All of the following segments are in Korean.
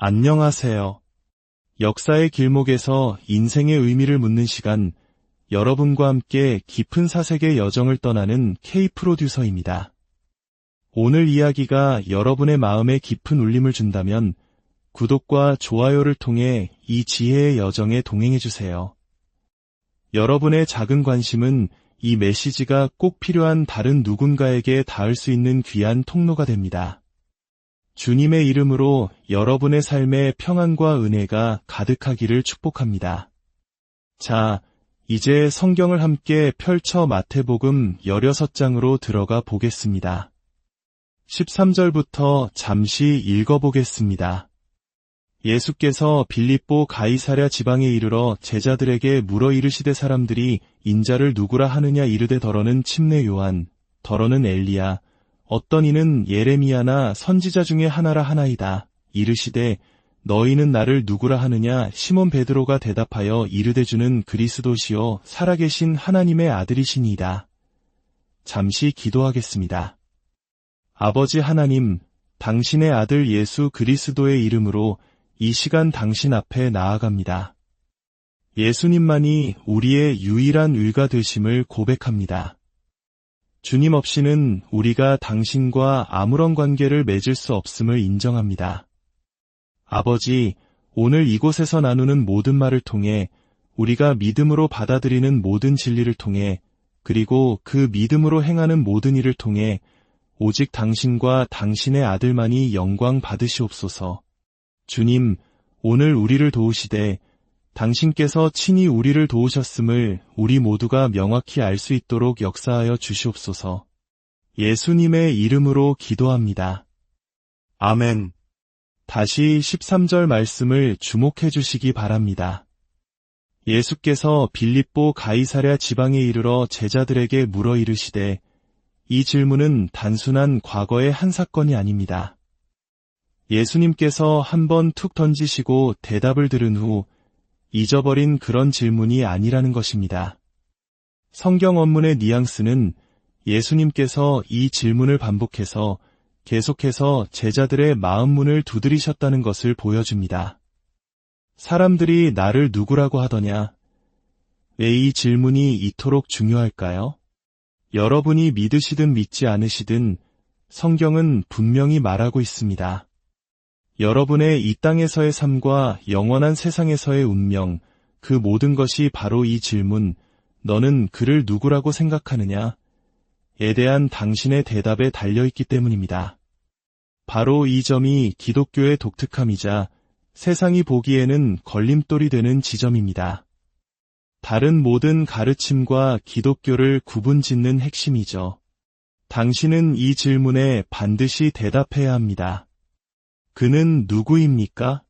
안녕하세요. 역사의 길목에서 인생의 의미를 묻는 시간, 여러분과 함께 깊은 사색의 여정을 떠나는 K 프로듀서입니다. 오늘 이야기가 여러분의 마음에 깊은 울림을 준다면 구독과 좋아요를 통해 이 지혜의 여정에 동행해주세요. 여러분의 작은 관심은 이 메시지가 꼭 필요한 다른 누군가에게 닿을 수 있는 귀한 통로가 됩니다. 주님의 이름으로 여러분의 삶에 평안과 은혜가 가득하기를 축복합니다. 자, 이제 성경을 함께 펼쳐 마태복음 16장으로 들어가 보겠습니다. 13절부터 잠시 읽어보겠습니다. 예수께서 빌립보 가이사랴 지방에 이르러 제자들에게 물어 이르시되 사람들이 인자를 누구라 하느냐 이르되 더러는 침례 요한, 더러는 엘리야, 어떤 이는 예레미야나 선지자 중에 하나라 하나이다. 이르시되 너희는 나를 누구라 하느냐. 시몬 베드로가 대답하여 이르되 주는 그리스도시요 살아계신 하나님의 아들이시니이다. 잠시 기도하겠습니다. 아버지 하나님, 당신의 아들 예수 그리스도의 이름으로 이 시간 당신 앞에 나아갑니다. 예수님만이 우리의 유일한 의가 되심을 고백합니다. 주님 없이는 우리가 당신과 아무런 관계를 맺을 수 없음을 인정합니다. 아버지, 오늘 이곳에서 나누는 모든 말을 통해 우리가 믿음으로 받아들이는 모든 진리를 통해 그리고 그 믿음으로 행하는 모든 일을 통해 오직 당신과 당신의 아들만이 영광 받으시옵소서. 주님, 오늘 우리를 도우시되 당신께서 친히 우리를 도우셨음을 우리 모두가 명확히 알 수 있도록 역사하여 주시옵소서. 예수님의 이름으로 기도합니다. 아멘. 다시 13절 말씀을 주목해 주시기 바랍니다. 예수께서 빌립보 가이사랴 지방에 이르러 제자들에게 물어 이르시되, 이 질문은 단순한 과거의 한 사건이 아닙니다. 예수님께서 한번 툭 던지시고 대답을 들은 후 잊어버린 그런 질문이 아니라는 것입니다. 성경 원문의 뉘앙스는 예수님께서 이 질문을 반복해서 계속해서 제자들의 마음 문을 두드리셨다는 것을 보여줍니다. 사람들이 나를 누구라고 하더냐? 왜 이 질문이 이토록 중요할까요? 여러분이 믿으시든 믿지 않으시든 성경은 분명히 말하고 있습니다. 여러분의 이 땅에서의 삶과 영원한 세상에서의 운명, 그 모든 것이 바로 이 질문, 너는 그를 누구라고 생각하느냐? 에 대한 당신의 대답에 달려있기 때문입니다. 바로 이 점이 기독교의 독특함이자 세상이 보기에는 걸림돌이 되는 지점입니다. 다른 모든 가르침과 기독교를 구분짓는 핵심이죠. 당신은 이 질문에 반드시 대답해야 합니다. 그는 누구입니까?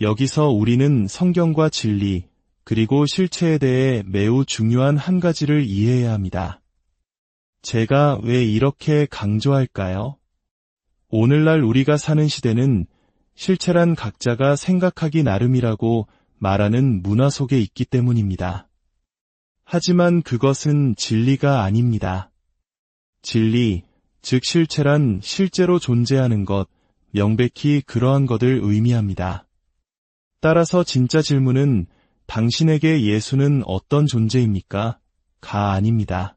여기서 우리는 성경과 진리, 그리고 실체에 대해 매우 중요한 한 가지를 이해해야 합니다. 제가 왜 이렇게 강조할까요? 오늘날 우리가 사는 시대는 실체란 각자가 생각하기 나름이라고 말하는 문화 속에 있기 때문입니다. 하지만 그것은 진리가 아닙니다. 진리, 즉 실체란 실제로 존재하는 것, 명백히 그러한 것을 의미합니다. 따라서 진짜 질문은 당신에게 예수는 어떤 존재입니까? 가 아닙니다.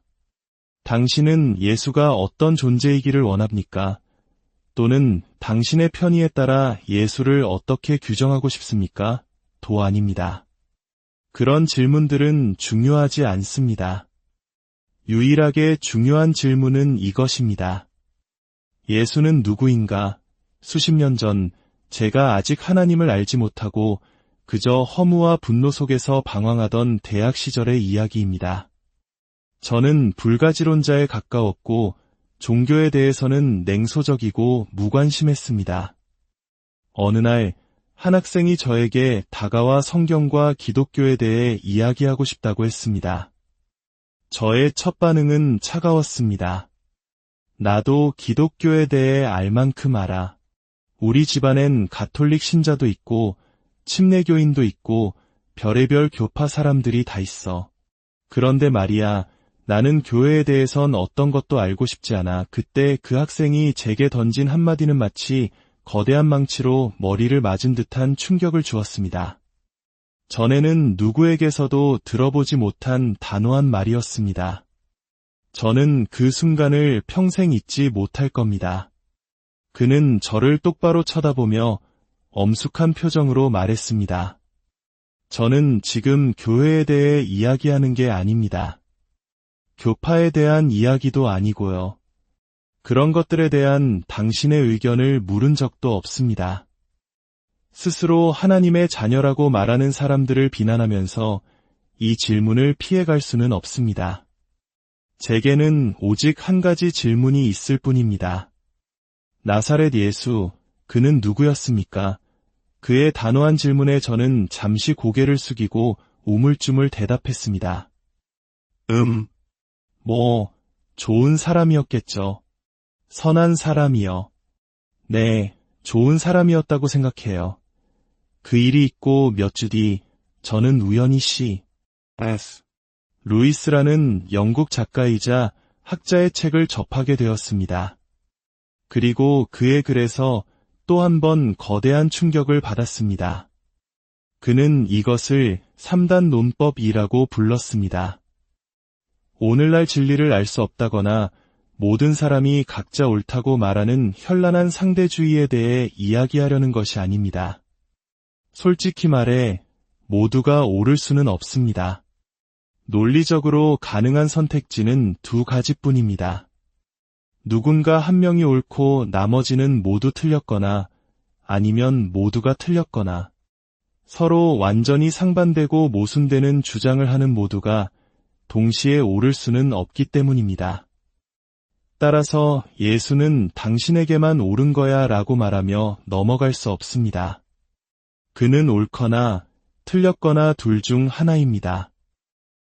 당신은 예수가 어떤 존재이기를 원합니까? 또는 당신의 편의에 따라 예수를 어떻게 규정하고 싶습니까? 도 아닙니다. 그런 질문들은 중요하지 않습니다. 유일하게 중요한 질문은 이것입니다. 예수는 누구인가? 수십 년 전 제가 아직 하나님을 알지 못하고 그저 허무와 분노 속에서 방황하던 대학 시절의 이야기입니다. 저는 불가지론자에 가까웠고 종교에 대해서는 냉소적이고 무관심했습니다. 어느 날 한 학생이 저에게 다가와 성경과 기독교에 대해 이야기하고 싶다고 했습니다. 저의 첫 반응은 차가웠습니다. 나도 기독교에 대해 알 만큼 알아. 우리 집안엔 가톨릭 신자도 있고 침례교인도 있고 별의별 교파 사람들이 다 있어. 그런데 말이야, 나는 교회에 대해선 어떤 것도 알고 싶지 않아. 그때 그 학생이 제게 던진 한마디는 마치 거대한 망치로 머리를 맞은 듯한 충격을 주었습니다. 전에는 누구에게서도 들어보지 못한 단호한 말이었습니다. 저는 그 순간을 평생 잊지 못할 겁니다. 그는 저를 똑바로 쳐다보며 엄숙한 표정으로 말했습니다. 저는 지금 교회에 대해 이야기하는 게 아닙니다. 교파에 대한 이야기도 아니고요. 그런 것들에 대한 당신의 의견을 물은 적도 없습니다. 스스로 하나님의 자녀라고 말하는 사람들을 비난하면서 이 질문을 피해갈 수는 없습니다. 제게는 오직 한 가지 질문이 있을 뿐입니다. 나사렛 예수, 그는 누구였습니까? 그의 단호한 질문에 저는 잠시 고개를 숙이고 우물쭈물 대답했습니다. 좋은 사람이었겠죠. 선한 사람이요. 네, 좋은 사람이었다고 생각해요. 그 일이 있고 몇 주 뒤, 저는 우연히 C.S. 루이스라는 영국 작가이자 학자의 책을 접하게 되었습니다. 그리고 그의 글에서 또 한 번 거대한 충격을 받았습니다. 그는 이것을 3단 논법이라고 불렀습니다. 오늘날 진리를 알 수 없다거나 모든 사람이 각자 옳다고 말하는 현란한 상대주의에 대해 이야기하려는 것이 아닙니다. 솔직히 말해 모두가 옳을 수는 없습니다. 논리적으로 가능한 선택지는 두 가지뿐입니다. 누군가 한 명이 옳고 나머지는 모두 틀렸거나 아니면 모두가 틀렸거나 서로 완전히 상반되고 모순되는 주장을 하는 모두가 동시에 옳을 수는 없기 때문입니다. 따라서 예수는 당신에게만 옳은 거야 라고 말하며 넘어갈 수 없습니다. 그는 옳거나 틀렸거나 둘 중 하나입니다.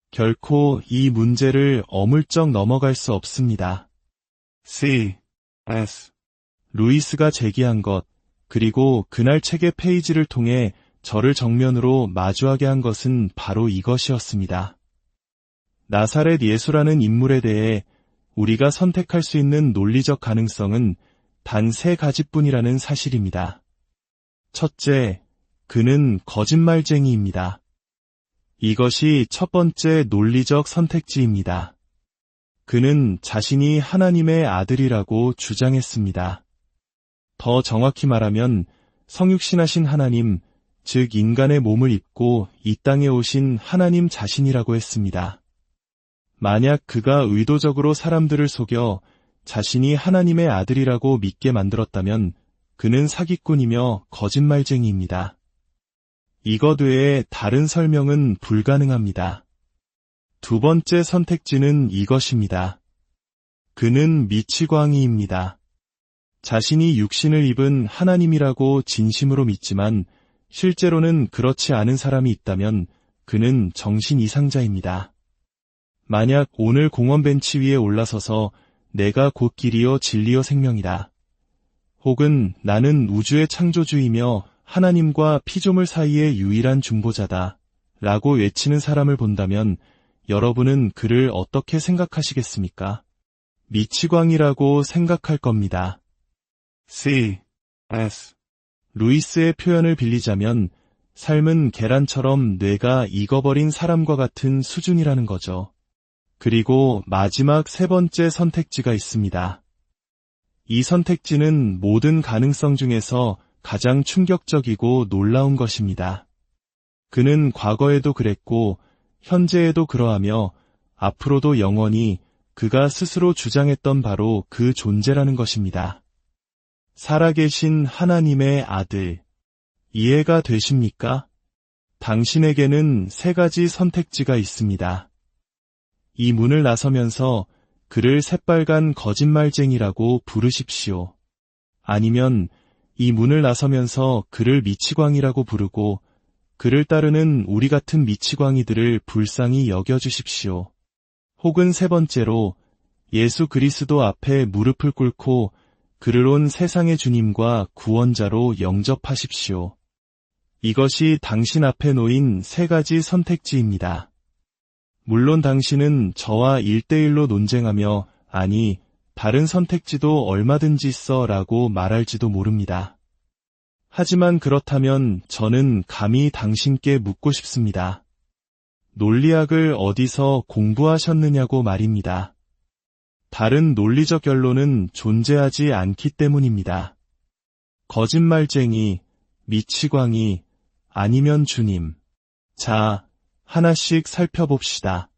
결코 이 문제를 어물쩍 넘어갈 수 없습니다. C.S. 루이스가 제기한 것, 그리고 그날 책의 페이지를 통해 저를 정면으로 마주하게 한 것은 바로 이것이었습니다. 나사렛 예수라는 인물에 대해 우리가 선택할 수 있는 논리적 가능성은 단 3가지뿐이라는 사실입니다. 첫째, 그는 거짓말쟁이입니다. 이것이 첫 번째 논리적 선택지입니다. 그는 자신이 하나님의 아들이라고 주장했습니다. 더 정확히 말하면 성육신하신 하나님, 즉 인간의 몸을 입고 이 땅에 오신 하나님 자신이라고 했습니다. 만약 그가 의도적으로 사람들을 속여 자신이 하나님의 아들이라고 믿게 만들었다면 그는 사기꾼이며 거짓말쟁이입니다. 이것 외에 다른 설명은 불가능합니다. 두 번째 선택지는 이것입니다. 그는 미치광이입니다. 자신이 육신을 입은 하나님이라고 진심으로 믿지만 실제로는 그렇지 않은 사람이 있다면 그는 정신 이상자입니다. 만약 오늘 공원 벤치 위에 올라서서 내가 곧 길이요 진리요 생명이다. 혹은 나는 우주의 창조주이며 하나님과 피조물 사이의 유일한 중보자다. 라고 외치는 사람을 본다면 여러분은 그를 어떻게 생각하시겠습니까? 미치광이라고 생각할 겁니다. C.S. 루이스의 표현을 빌리자면 삶은 계란처럼 뇌가 익어버린 사람과 같은 수준이라는 거죠. 그리고 마지막 3번째 선택지가 있습니다. 이 선택지는 모든 가능성 중에서 가장 충격적이고 놀라운 것입니다. 그는 과거에도 그랬고 현재에도 그러하며 앞으로도 영원히 그가 스스로 주장했던 바로 그 존재라는 것입니다. 살아계신 하나님의 아들. 이해가 되십니까? 당신에게는 3가지 선택지가 있습니다. 이 문을 나서면서 그를 새빨간 거짓말쟁이라고 부르십시오. 아니면 이 문을 나서면서 그를 미치광이라고 부르고 그를 따르는 우리 같은 미치광이들을 불쌍히 여겨주십시오. 혹은 3번째로 예수 그리스도 앞에 무릎을 꿇고 그를 온 세상의 주님과 구원자로 영접하십시오. 이것이 당신 앞에 놓인 3가지 선택지입니다. 물론 당신은 저와 1대1로 논쟁하며 아니, 다른 선택지도 얼마든지 있어 라고 말할지도 모릅니다. 하지만 그렇다면 저는 감히 당신께 묻고 싶습니다. 논리학을 어디서 공부하셨느냐고 말입니다. 다른 논리적 결론은 존재하지 않기 때문입니다. 거짓말쟁이, 미치광이, 아니면 주님. 자, 하나씩 살펴봅시다.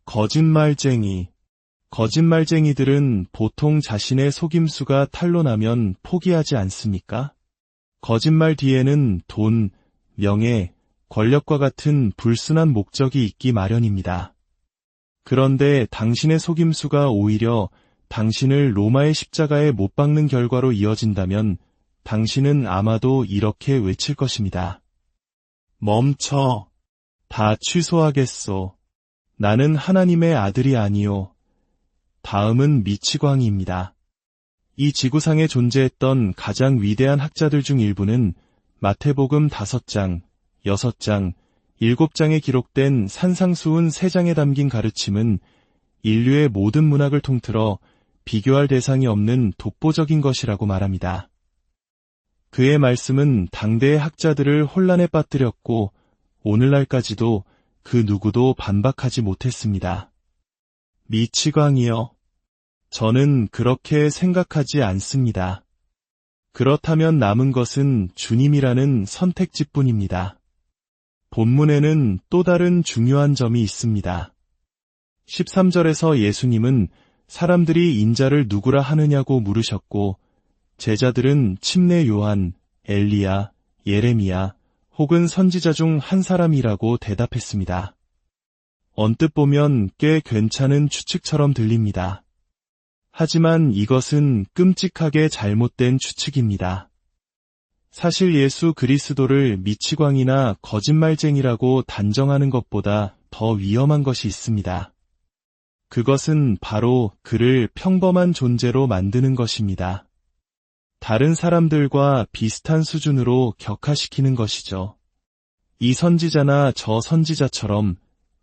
거짓말쟁이. 거짓말쟁이들은 보통 자신의 속임수가 탄로나면 포기하지 않습니까? 거짓말 뒤에는 돈, 명예, 권력과 같은 불순한 목적이 있기 마련입니다. 그런데 당신의 속임수가 오히려 당신을 로마의 십자가에 못 박는 결과로 이어진다면 당신은 아마도 이렇게 외칠 것입니다. 멈춰. 다 취소하겠소. 나는 하나님의 아들이 아니오. 다음은 미치광이입니다. 이 지구상에 존재했던 가장 위대한 학자들 중 일부는 마태복음 5장, 6장, 7장에 기록된 산상수훈 3장에 담긴 가르침은 인류의 모든 문학을 통틀어 비교할 대상이 없는 독보적인 것이라고 말합니다. 그의 말씀은 당대의 학자들을 혼란에 빠뜨렸고 오늘날까지도 그 누구도 반박하지 못했습니다. 미치광이여. 저는 그렇게 생각하지 않습니다. 그렇다면 남은 것은 주님이라는 선택지뿐입니다. 본문에는 또 다른 중요한 점이 있습니다. 13절에서 예수님은 사람들이 인자를 누구라 하느냐고 물으셨고 제자들은 침례 요한, 엘리야, 예레미야 혹은 선지자 중 한 사람이라고 대답했습니다. 언뜻 보면 꽤 괜찮은 추측처럼 들립니다. 하지만 이것은 끔찍하게 잘못된 추측입니다. 사실 예수 그리스도를 미치광이나 거짓말쟁이라고 단정하는 것보다 더 위험한 것이 있습니다. 그것은 바로 그를 평범한 존재로 만드는 것입니다. 다른 사람들과 비슷한 수준으로 격하시키는 것이죠. 이 선지자나 저 선지자처럼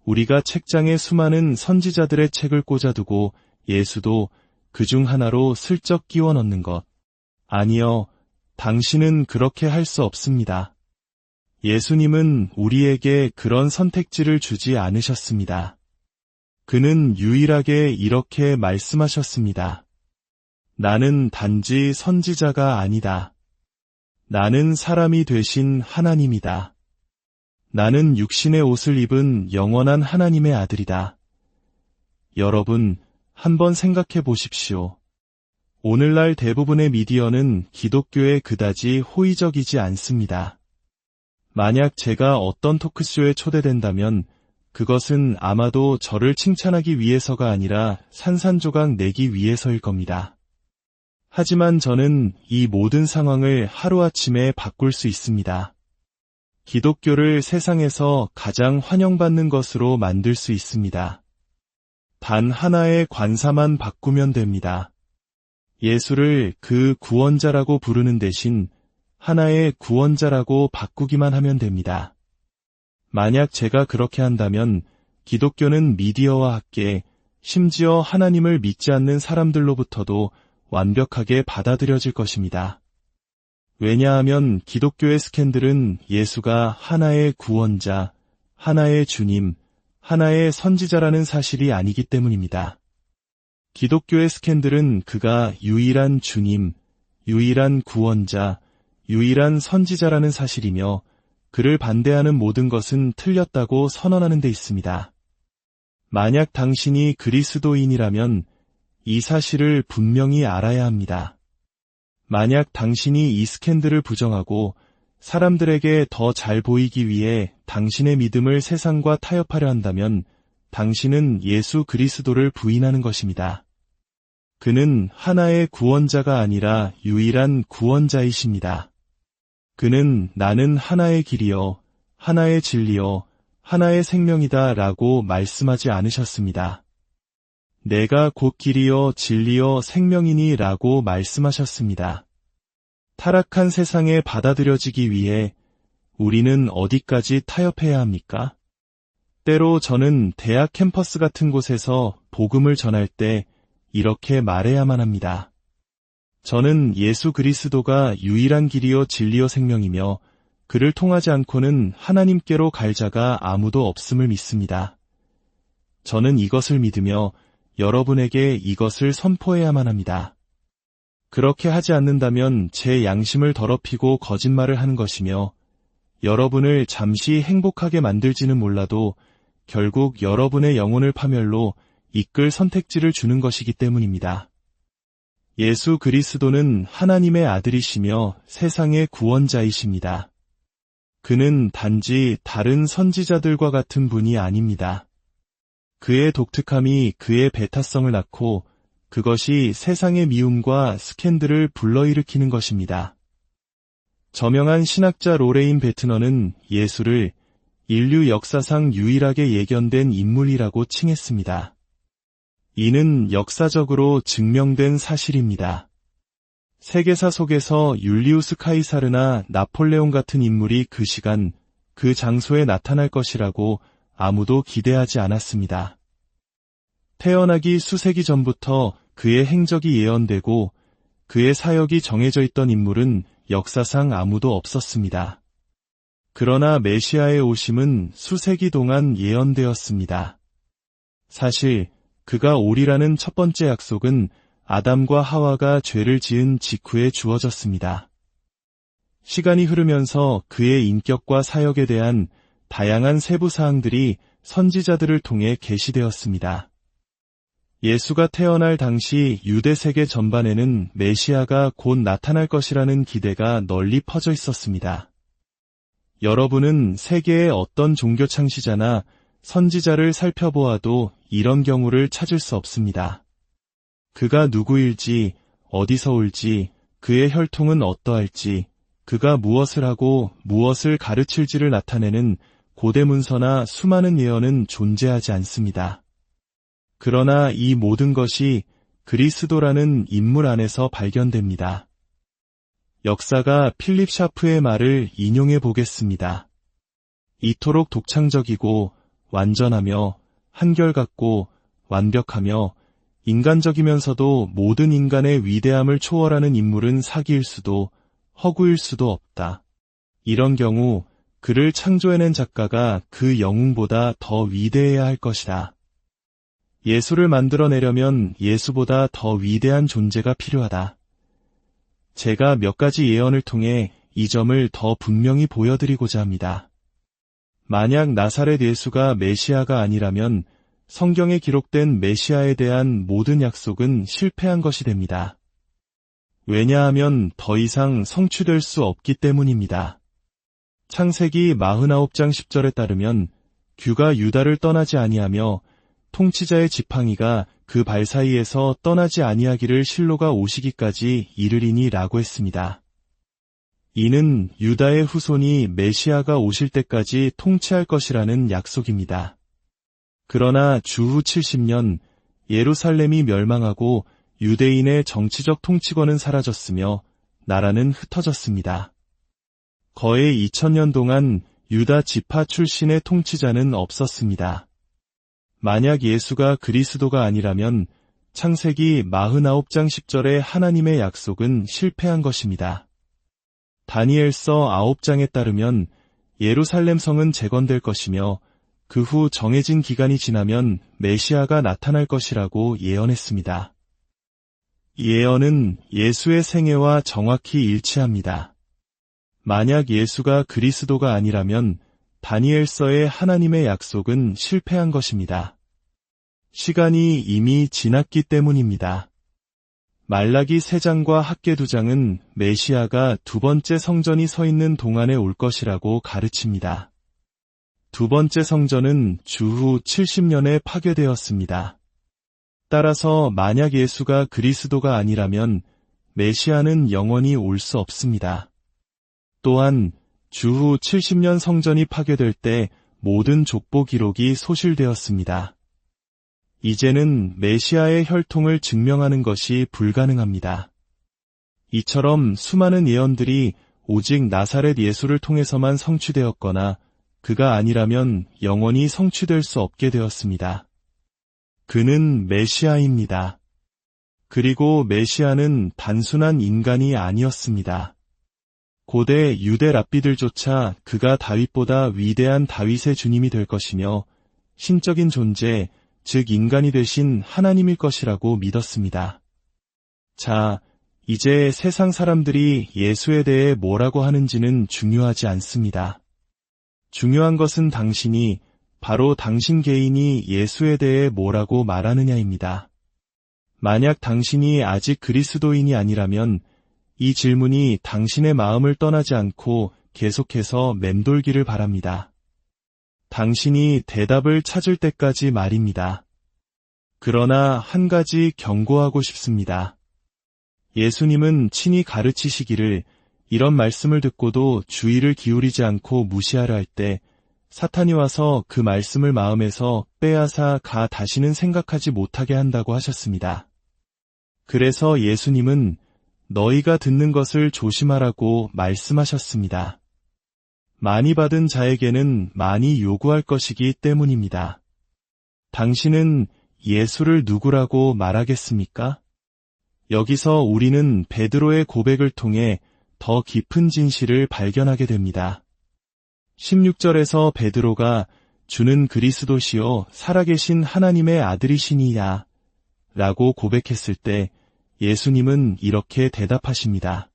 우리가 책장에 수많은 선지자들의 책을 꽂아두고 예수도 그 중 하나로 슬쩍 끼워 넣는 것. 아니요, 당신은 그렇게 할 수 없습니다. 예수님은 우리에게 그런 선택지를 주지 않으셨습니다. 그는 유일하게 이렇게 말씀하셨습니다. 나는 단지 선지자가 아니다. 나는 사람이 되신 하나님이다. 나는 육신의 옷을 입은 영원한 하나님의 아들이다. 여러분, 한번 생각해 보십시오. 오늘날 대부분의 미디어는 기독교에 그다지 호의적이지 않습니다. 만약 제가 어떤 토크쇼에 초대된다면 그것은 아마도 저를 칭찬하기 위해서가 아니라 산산조각 내기 위해서일 겁니다. 하지만 저는 이 모든 상황을 하루아침에 바꿀 수 있습니다. 기독교를 세상에서 가장 환영받는 것으로 만들 수 있습니다. 단 하나의 관사만 바꾸면 됩니다. 예수를 그 구원자라고 부르는 대신 하나의 구원자라고 바꾸기만 하면 됩니다. 만약 제가 그렇게 한다면 기독교는 미디어와 함께 심지어 하나님을 믿지 않는 사람들로부터도 완벽하게 받아들여질 것입니다. 왜냐하면 기독교의 스캔들은 예수가 하나의 구원자, 하나의 주님, 하나의 선지자라는 사실이 아니기 때문입니다. 기독교의 스캔들은 그가 유일한 주님, 유일한 구원자, 유일한 선지자라는 사실이며 그를 반대하는 모든 것은 틀렸다고 선언하는 데 있습니다. 만약 당신이 그리스도인이라면 이 사실을 분명히 알아야 합니다. 만약 당신이 이 스캔들을 부정하고 사람들에게 더 잘 보이기 위해 당신의 믿음을 세상과 타협하려 한다면 당신은 예수 그리스도를 부인하는 것입니다. 그는 하나의 구원자가 아니라 유일한 구원자이십니다. 그는 나는 하나의 길이요, 하나의 진리요, 하나의 생명이다 라고 말씀하지 않으셨습니다. 내가 곧 길이요, 진리요, 생명이니 라고 말씀하셨습니다. 타락한 세상에 받아들여지기 위해 우리는 어디까지 타협해야 합니까? 때로 저는 대학 캠퍼스 같은 곳에서 복음을 전할 때 이렇게 말해야만 합니다. 저는 예수 그리스도가 유일한 길이요 진리요 생명이며 그를 통하지 않고는 하나님께로 갈 자가 아무도 없음을 믿습니다. 저는 이것을 믿으며 여러분에게 이것을 선포해야만 합니다. 그렇게 하지 않는다면 제 양심을 더럽히고 거짓말을 하는 것이며 여러분을 잠시 행복하게 만들지는 몰라도 결국 여러분의 영혼을 파멸로 이끌 선택지를 주는 것이기 때문입니다. 예수 그리스도는 하나님의 아들이시며 세상의 구원자이십니다. 그는 단지 다른 선지자들과 같은 분이 아닙니다. 그의 독특함이 그의 배타성을 낳고 그것이 세상의 미움과 스캔들을 불러일으키는 것입니다. 저명한 신학자 로레인 베트너는 예수를 인류 역사상 유일하게 예견된 인물이라고 칭했습니다. 이는 역사적으로 증명된 사실입니다. 세계사 속에서 율리우스 카이사르나 나폴레옹 같은 인물이 그 시간, 그 장소에 나타날 것이라고 아무도 기대하지 않았습니다. 태어나기 수세기 전부터 그의 행적이 예언되고 그의 사역이 정해져 있던 인물은 역사상 아무도 없었습니다. 그러나 메시아의 오심은 수세기 동안 예언되었습니다. 사실 그가 오리라는 첫 번째 약속은 아담과 하와가 죄를 지은 직후에 주어졌습니다. 시간이 흐르면서 그의 인격과 사역에 대한 다양한 세부 사항들이 선지자들을 통해 계시되었습니다. 예수가 태어날 당시 유대 세계 전반에는 메시아가 곧 나타날 것이라는 기대가 널리 퍼져 있었습니다. 여러분은 세계의 어떤 종교 창시자나 선지자를 살펴보아도 이런 경우를 찾을 수 없습니다. 그가 누구일지, 어디서 올지, 그의 혈통은 어떠할지, 그가 무엇을 하고 무엇을 가르칠지를 나타내는 고대 문서나 수많은 예언은 존재하지 않습니다. 그러나 이 모든 것이 그리스도라는 인물 안에서 발견됩니다. 역사가 필립 샤프의 말을 인용해 보겠습니다. 이토록 독창적이고 완전하며 한결같고 완벽하며 인간적이면서도 모든 인간의 위대함을 초월하는 인물은 사기일 수도 허구일 수도 없다. 이런 경우 그를 창조해낸 작가가 그 영웅보다 더 위대해야 할 것이다. 예수를 만들어내려면 예수보다 더 위대한 존재가 필요하다. 제가 몇 가지 예언을 통해 이 점을 더 분명히 보여드리고자 합니다. 만약 나사렛 예수가 메시아가 아니라면 성경에 기록된 메시아에 대한 모든 약속은 실패한 것이 됩니다. 왜냐하면 더 이상 성취될 수 없기 때문입니다. 창세기 49장 10절에 따르면 규가 유다를 떠나지 아니하며 통치자의 지팡이가 그 발 사이에서 떠나지 아니하기를 실로가 오시기까지 이르리니 라고 했습니다. 이는 유다의 후손이 메시아가 오실 때까지 통치할 것이라는 약속입니다. 그러나 주후 70년 예루살렘이 멸망하고 유대인의 정치적 통치권은 사라졌으며 나라는 흩어졌습니다. 거의 2000년 동안 유다 지파 출신의 통치자는 없었습니다. 만약 예수가 그리스도가 아니라면 창세기 49장 10절의 하나님의 약속은 실패한 것입니다. 다니엘서 9장에 따르면 예루살렘 성은 재건될 것이며 그 후 정해진 기간이 지나면 메시아가 나타날 것이라고 예언했습니다. 이 예언은 예수의 생애와 정확히 일치합니다. 만약 예수가 그리스도가 아니라면 다니엘서의 하나님의 약속은 실패한 것입니다. 시간이 이미 지났기 때문입니다. 말라기 3장과 학개 2장은 메시아가 두 번째 성전이 서 있는 동안에 올 것이라고 가르칩니다. 두 번째 성전은 주후 70년에 파괴되었습니다. 따라서 만약 예수가 그리스도가 아니라면 메시아는 영원히 올 수 없습니다. 또한 주후 70년 성전이 파괴될 때 모든 족보 기록이 소실되었습니다. 이제는 메시아의 혈통을 증명하는 것이 불가능합니다. 이처럼 수많은 예언들이 오직 나사렛 예수를 통해서만 성취되었거나 그가 아니라면 영원히 성취될 수 없게 되었습니다. 그는 메시아입니다. 그리고 메시아는 단순한 인간이 아니었습니다. 고대 유대 랍비들조차 그가 다윗보다 위대한 다윗의 주님이 될 것이며 신적인 존재, 즉 인간이 되신 하나님일 것이라고 믿었습니다. 자, 이제 세상 사람들이 예수에 대해 뭐라고 하는지는 중요하지 않습니다. 중요한 것은 당신이, 바로 당신 개인이 예수에 대해 뭐라고 말하느냐입니다. 만약 당신이 아직 그리스도인이 아니라면 이 질문이 당신의 마음을 떠나지 않고 계속해서 맴돌기를 바랍니다. 당신이 대답을 찾을 때까지 말입니다. 그러나 한 가지 경고하고 싶습니다. 예수님은 친히 가르치시기를 이런 말씀을 듣고도 주의를 기울이지 않고 무시하려 할 때 사탄이 와서 그 말씀을 마음에서 빼앗아 가 다시는 생각하지 못하게 한다고 하셨습니다. 그래서 예수님은 너희가 듣는 것을 조심하라고 말씀하셨습니다. 많이 받은 자에게는 많이 요구할 것이기 때문입니다. 당신은 예수를 누구라고 말하겠습니까? 여기서 우리는 베드로의 고백을 통해 더 깊은 진실을 발견하게 됩니다. 16절에서 베드로가 주는 그리스도시요 살아계신 하나님의 아들이시니야 라고 고백했을 때 예수님은 이렇게 대답하십니다.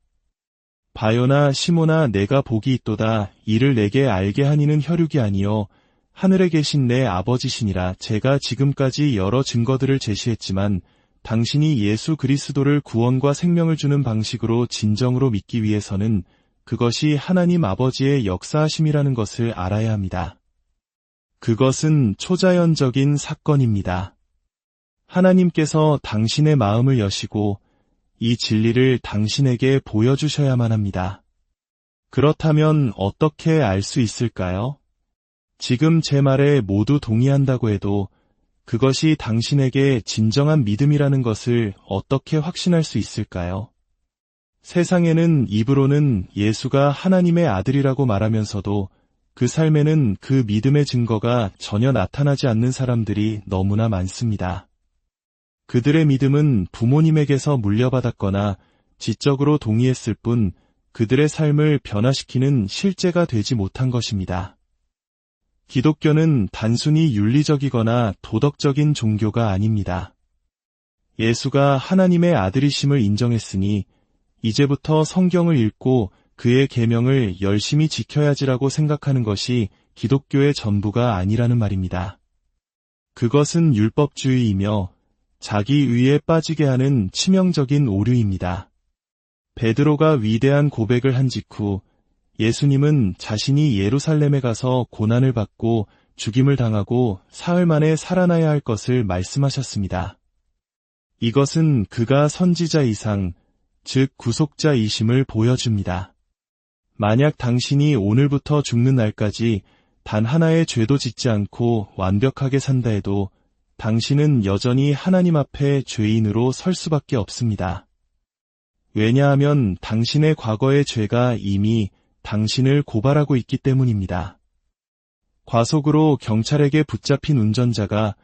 바요나 시모나 내가 복이 있도다. 이를 내게 알게 하니는 혈육이 아니요 하늘에 계신 내 아버지시니라. 제가 지금까지 여러 증거들을 제시했지만 당신이 예수 그리스도를 구원과 생명을 주는 방식으로 진정으로 믿기 위해서는 그것이 하나님 아버지의 역사하심이라는 것을 알아야 합니다. 그것은 초자연적인 사건입니다. 하나님께서 당신의 마음을 여시고 이 진리를 당신에게 보여주셔야만 합니다. 그렇다면 어떻게 알 수 있을까요? 지금 제 말에 모두 동의한다고 해도 그것이 당신에게 진정한 믿음이라는 것을 어떻게 확신할 수 있을까요? 세상에는 입으로는 예수가 하나님의 아들이라고 말하면서도 그 삶에는 그 믿음의 증거가 전혀 나타나지 않는 사람들이 너무나 많습니다. 그들의 믿음은 부모님에게서 물려받았거나 지적으로 동의했을 뿐 그들의 삶을 변화시키는 실제가 되지 못한 것입니다. 기독교는 단순히 윤리적이거나 도덕적인 종교가 아닙니다. 예수가 하나님의 아들이심을 인정했으니 이제부터 성경을 읽고 그의 계명을 열심히 지켜야지라고 생각하는 것이 기독교의 전부가 아니라는 말입니다. 그것은 율법주의이며 자기의에 빠지게 하는 치명적인 오류입니다. 베드로가 위대한 고백을 한 직후 예수님은 자신이 예루살렘에 가서 고난을 받고 죽임을 당하고 사흘 만에 살아나야 할 것을 말씀하셨습니다. 이것은 그가 선지자 이상, 즉 구속자이심을 보여줍니다. 만약 당신이 오늘부터 죽는 날까지 단 하나의 죄도 짓지 않고 완벽하게 산다 해도 당신은 여전히 하나님 앞에 죄인으로 설 수밖에 없습니다. 왜냐하면 당신의 과거의 죄가 이미 당신을 고발하고 있기 때문입니다. 과속으로 경찰에게 붙잡힌 운전자가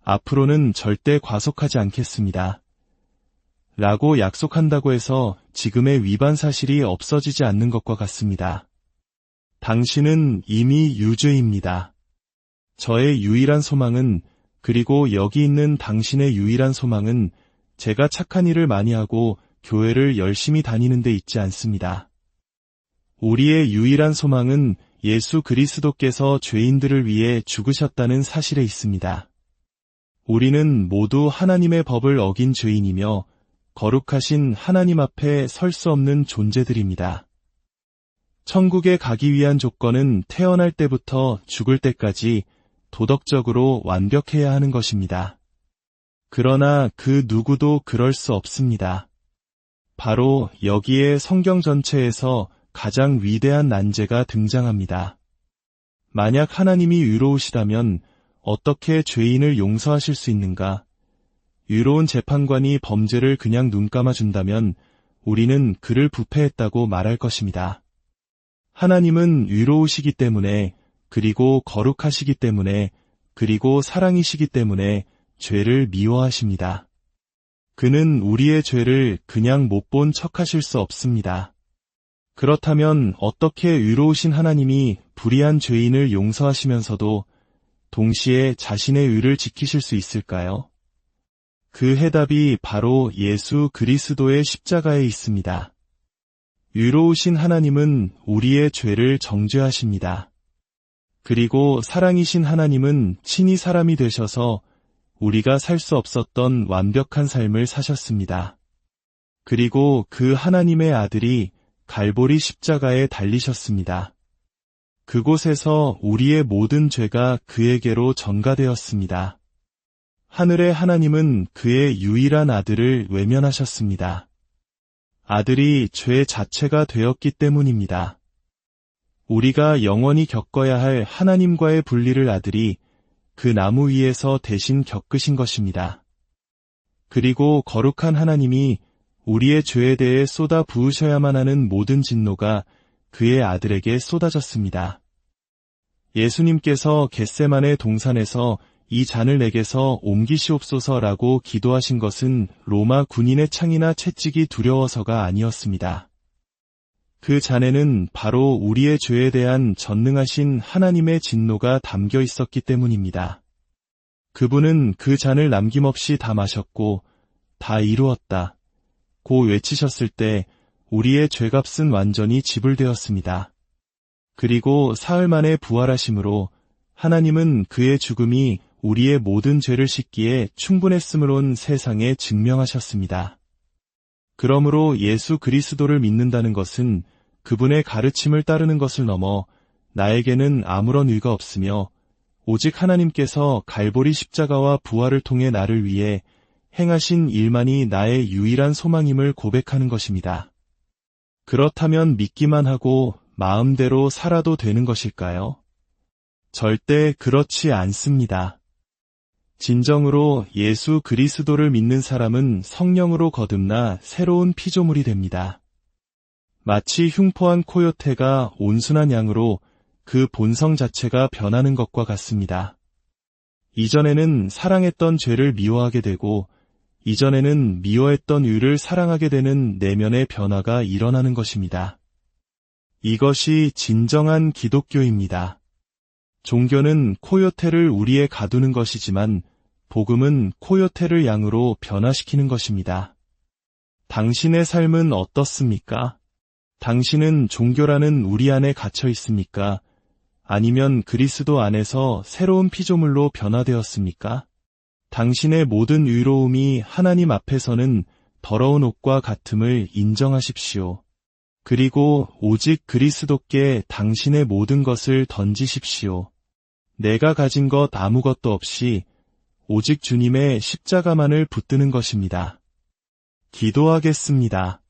앞으로는 절대 과속하지 않겠습니다. 라고 약속한다고 해서 지금의 위반 사실이 없어지지 않는 것과 같습니다. 당신은 이미 유죄입니다. 저의 유일한 소망은, 그리고 여기 있는 당신의 유일한 소망은 제가 착한 일을 많이 하고 교회를 열심히 다니는 데 있지 않습니다. 우리의 유일한 소망은 예수 그리스도께서 죄인들을 위해 죽으셨다는 사실에 있습니다. 우리는 모두 하나님의 법을 어긴 죄인이며 거룩하신 하나님 앞에 설 수 없는 존재들입니다. 천국에 가기 위한 조건은 태어날 때부터 죽을 때까지 도덕적으로 완벽해야 하는 것입니다. 그러나 그 누구도 그럴 수 없습니다. 바로 여기에 성경 전체에서 가장 위대한 난제가 등장합니다. 만약 하나님이 의로우시다면 어떻게 죄인을 용서하실 수 있는가? 의로운 재판관이 범죄를 그냥 눈 감아준다면 우리는 그를 부패했다고 말할 것입니다. 하나님은 의로우시기 때문에, 그리고 거룩하시기 때문에, 그리고 사랑이시기 때문에 죄를 미워하십니다. 그는 우리의 죄를 그냥 못 본 척하실 수 없습니다. 그렇다면 어떻게 의로우신 하나님이 불의한 죄인을 용서하시면서도 동시에 자신의 의를 지키실 수 있을까요? 그 해답이 바로 예수 그리스도의 십자가에 있습니다. 의로우신 하나님은 우리의 죄를 정죄하십니다. 그리고 사랑이신 하나님은 친히 사람이 되셔서 우리가 살 수 없었던 완벽한 삶을 사셨습니다. 그리고 그 하나님의 아들이 갈보리 십자가에 달리셨습니다. 그곳에서 우리의 모든 죄가 그에게로 전가되었습니다. 하늘의 하나님은 그의 유일한 아들을 외면하셨습니다. 아들이 죄 자체가 되었기 때문입니다. 우리가 영원히 겪어야 할 하나님과의 분리를 아들이 그 나무 위에서 대신 겪으신 것입니다. 그리고 거룩한 하나님이 우리의 죄에 대해 쏟아 부으셔야만 하는 모든 진노가 그의 아들에게 쏟아졌습니다. 예수님께서 겟세마네 동산에서 이 잔을 내게서 옮기시옵소서라고 기도하신 것은 로마 군인의 창이나 채찍이 두려워서가 아니었습니다. 그 잔에는 바로 우리의 죄에 대한 전능하신 하나님의 진노가 담겨 있었기 때문입니다. 그분은 그 잔을 남김없이 다 마셨고 다 이루었다 고 외치셨을 때 우리의 죄값은 완전히 지불되었습니다. 그리고 사흘 만에 부활하심으로 하나님은 그의 죽음이 우리의 모든 죄를 씻기에 충분했음을 세상에 증명하셨습니다. 그러므로 예수 그리스도를 믿는다는 것은 그분의 가르침을 따르는 것을 넘어 나에게는 아무런 의가 없으며 오직 하나님께서 갈보리 십자가와 부활을 통해 나를 위해 행하신 일만이 나의 유일한 소망임을 고백하는 것입니다. 그렇다면 믿기만 하고 마음대로 살아도 되는 것일까요? 절대 그렇지 않습니다. 진정으로 예수 그리스도를 믿는 사람은 성령으로 거듭나 새로운 피조물이 됩니다. 마치 흉포한 코요테가 온순한 양으로 그 본성 자체가 변하는 것과 같습니다. 이전에는 사랑했던 죄를 미워하게 되고 이전에는 미워했던 의를 사랑하게 되는 내면의 변화가 일어나는 것입니다. 이것이 진정한 기독교입니다. 종교는 코요테를 우리에 가두는 것이지만 복음은 코요테를 양으로 변화시키는 것입니다. 당신의 삶은 어떻습니까? 당신은 종교라는 우리 안에 갇혀 있습니까? 아니면 그리스도 안에서 새로운 피조물로 변화되었습니까? 당신의 모든 의로움이 하나님 앞에서는 더러운 옷과 같음을 인정하십시오. 그리고 오직 그리스도께 당신의 모든 것을 던지십시오. 내가 가진 것 아무것도 없이 오직 주님의 십자가만을 붙드는 것입니다. 기도하겠습니다.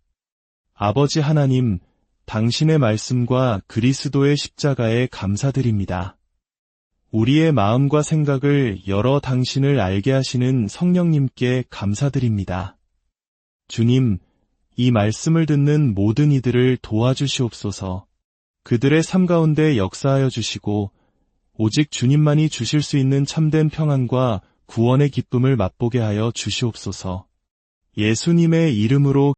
아버지 하나님, 당신의 말씀과 그리스도의 십자가에 감사드립니다. 우리의 마음과 생각을 열어 당신을 알게 하시는 성령님께 감사드립니다. 주님, 이 말씀을 듣는 모든 이들을 도와주시옵소서. 그들의 삶 가운데 역사하여 주시고 오직 주님만이 주실 수 있는 참된 평안과 구원의 기쁨을 맛보게 하여 주시옵소서. 예수님의 이름으로